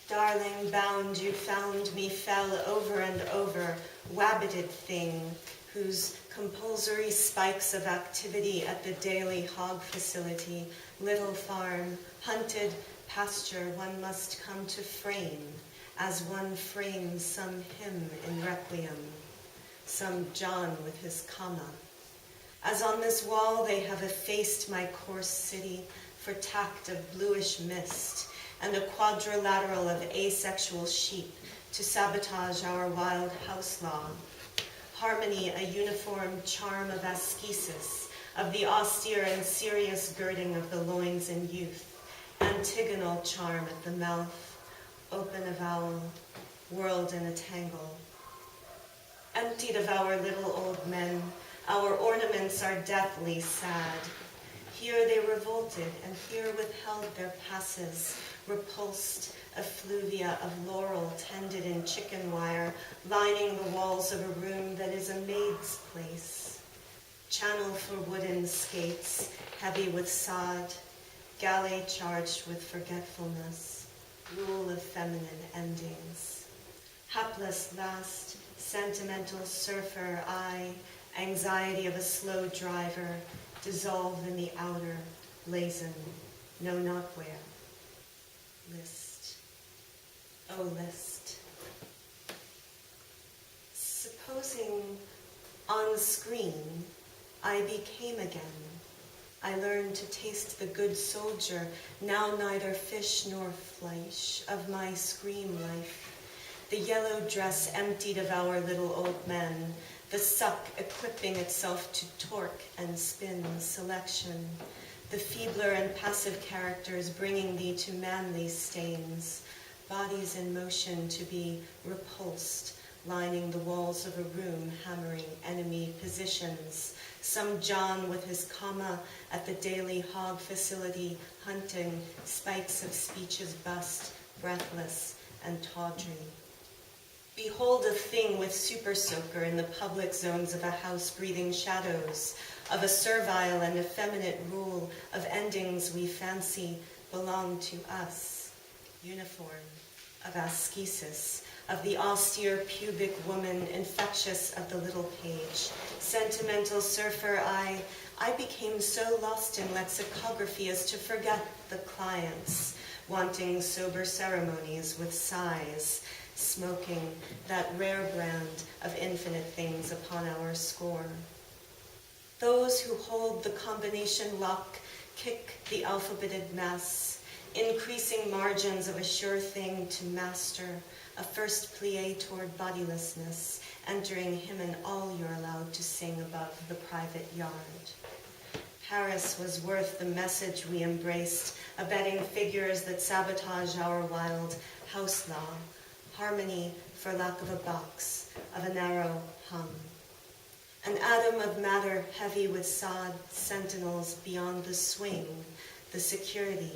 Darling, bound you found me fell over and over, wabbited thing, whose compulsory spikes of activity at the daily hog facility, little farm, hunted pasture one must come to frame, as one frames some hymn in requiem, some John with his comma. As on this wall they have effaced my coarse city for tact of bluish mist, and a quadrilateral of asexual sheep to sabotage our wild house law. Harmony, a uniform charm of ascesis, of the austere and serious girding of the loins in youth, antigonal charm at the mouth, open avowal, world in a tangle. Emptied of our little old men, our ornaments are deathly sad. Here they revolted, and here withheld their passes, repulsed effluvia of laurel tended in chicken wire, lining the walls of a room that is a maid's place. Channel for wooden skates, heavy with sod, galley charged with forgetfulness, rule of feminine endings. Hapless last, sentimental surfer, I, anxiety of a slow driver, dissolve in the outer, blazon, know not where. List. Oh, list. Supposing on screen I became again, I learned to taste the good soldier, now neither fish nor flesh, of my scream life. The yellow dress emptied of our little old men, the suck equipping itself to torque and spin selection, the feebler and passive characters bringing thee to manly stains, bodies in motion to be repulsed, lining the walls of a room, hammering enemy positions, some John with his comma at the daily hog facility, hunting spikes of speech's bust, breathless and tawdry. Behold a thing with super soaker in the public zones of a house breathing shadows, of a servile and effeminate rule of endings we fancy belong to us, uniform, of ascesis, of the austere pubic woman, infectious of the little page, sentimental surfer, I became so lost in lexicography as to forget the clients, wanting sober ceremonies with sighs, smoking that rare brand of infinite things upon our score. Those who hold the combination lock kick the alphabeted mass, increasing margins of a sure thing to master, a first plie toward bodilessness, entering hymn and all you're allowed to sing above the private yard. Paris was worth the message we embraced, abetting figures that sabotage our wild house law, harmony for lack of a box, of a narrow hum. An atom of matter heavy with sod, sentinels beyond the swing, the security,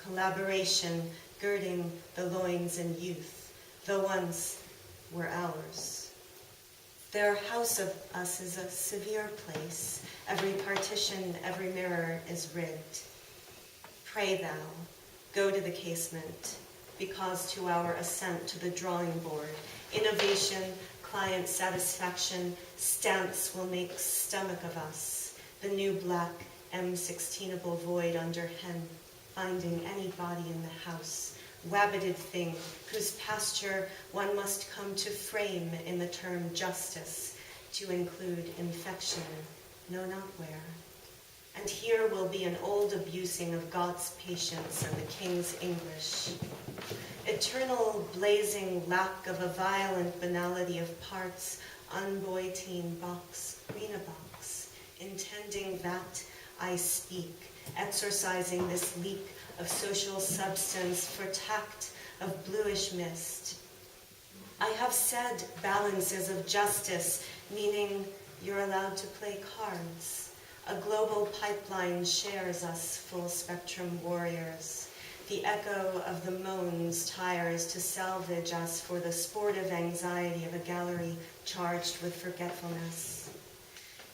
collaboration, girding the loins in youth, though once were ours. Their house of us is a severe place. Every partition, every mirror is rigged. Pray thou, go to the casement, because to our ascent to the drawing board, innovation, client satisfaction, stance will make stomach of us, the new black M16able void under hen, finding any body in the house, wabbited thing, whose pasture one must come to frame in the term justice, to include infection, know not where. And here will be an old abusing of God's patience and the King's English. Eternal blazing lack of a violent banality of parts, unboyteen box, green box, intending that I speak, exercising this leak of social substance for tact of bluish mist. I have said balances of justice, meaning you're allowed to play cards. A global pipeline shares us full spectrum warriors. The echo of the moans tires to salvage us for the sportive anxiety of a gallery charged with forgetfulness.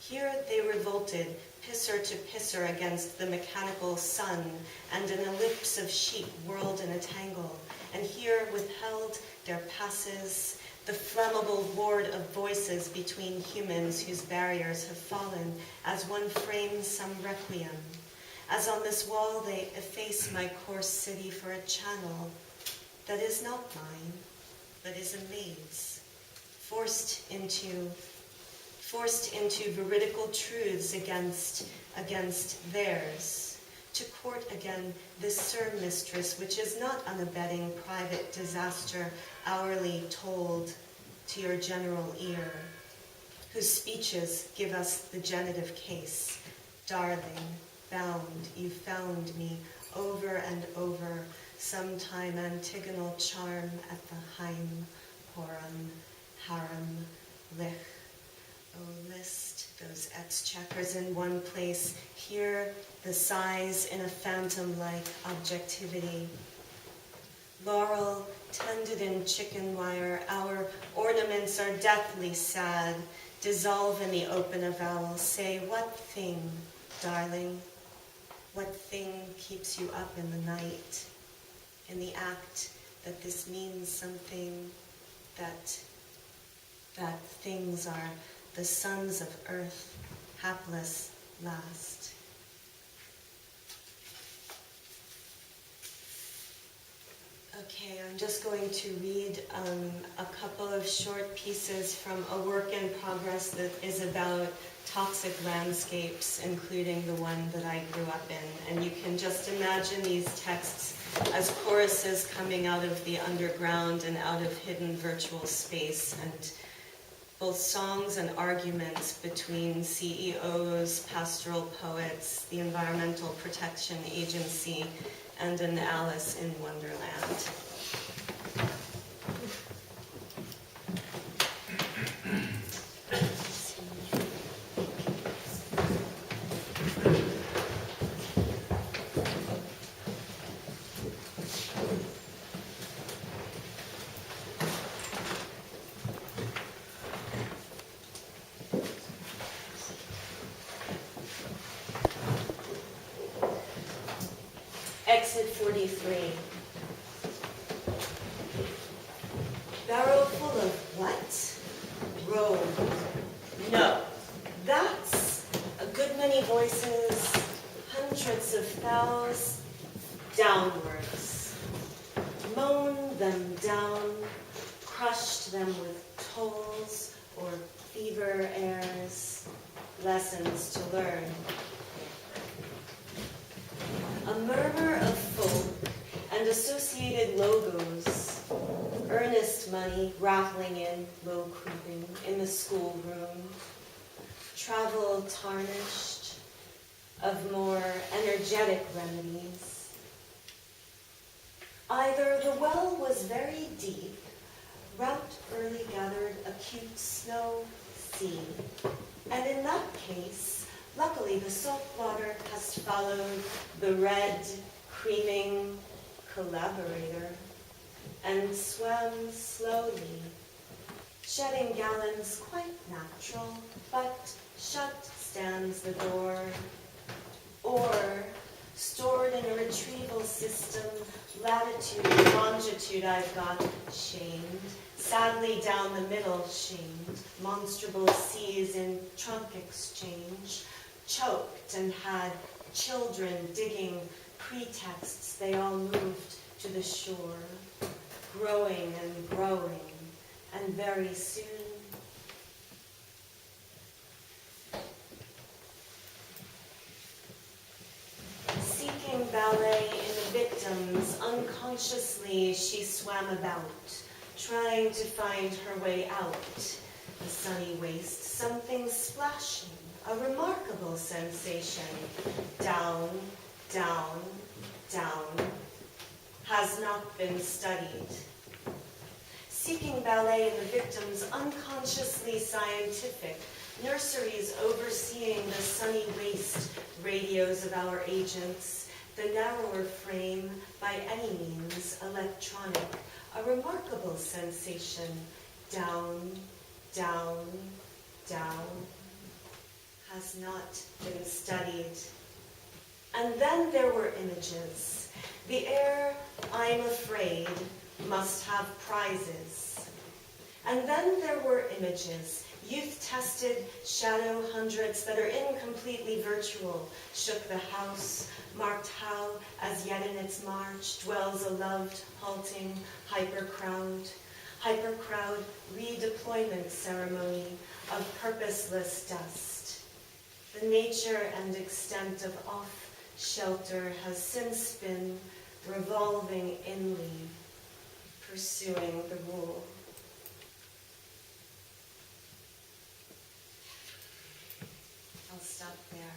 Here they revolted, pisser to pisser against the mechanical sun and an ellipse of sheep whirled in a tangle, and here withheld there passes the flammable ward of voices between humans whose barriers have fallen, as one frames some requiem. As on this wall they efface my coarse city for a channel that is not mine, but is a maid's, forced into veridical truths against theirs, to court again this Sir Mistress, which is not unabetting private disaster hourly told to your general ear, whose speeches give us the genitive case. Darling, bound, you found me over and over, sometime antigonal charm at the Heim, Horam, Haram, Lich. Oh, list those exchequers in one place, here the sighs in a phantom-like objectivity. Laurel tended in chicken wire, our ornaments are deathly sad, dissolve in the open avowal, say, what thing, darling, what thing keeps you up in the night, in the act that this means something, that things are the sons of earth, hapless last. Okay, I'm just going to read a couple of short pieces from a work in progress that is about toxic landscapes, including the one that I grew up in. And you can just imagine these texts as choruses coming out of the underground and out of hidden virtual space, and both songs and arguments between CEOs, pastoral poets, the Environmental Protection Agency, and an Alice in Wonderland. Exit 43. Barrel full of what? Road. No. That's a good many voices, hundreds of thousands, downwards. Mown them down, crushed them with tolls or fever airs, lessons to learn. A murmur of folk and associated logos, earnest money rattling in, low creeping, in the schoolroom, travel tarnished of more energetic remedies. Either the well was very deep, route early gathered acute snow sea, and in that case, luckily, the salt water has followed the red, creaming collaborator and swam slowly, shedding gallons quite natural, but shut stands the door. Or, stored in a retrieval system, latitude and longitude I've got shamed, sadly down the middle shamed, monstrable seas in trunk exchange, choked and had children digging pretexts, they all moved to the shore, growing, and very soon. Seeking ballet in the victims, unconsciously she swam about, trying to find her way out. The sunny waste, something splashing, a remarkable sensation. Down, down, down, has not been studied. Seeking ballet in the victims, unconsciously scientific, nurseries overseeing the sunny waste radios of our agents, the narrower frame, by any means, electronic, a remarkable sensation. Down, down, down, has not been studied. And then there were images. The air, I'm afraid, must have prizes. And then there were images, youth-tested shadow hundreds that are incompletely virtual, shook the house, marked how, as yet in its march, dwells a loved, halting, hypercrowd redeployment ceremony of purposeless dust. The nature and extent of off-shelter has since been revolving inly, pursuing the rule. I'll stop there.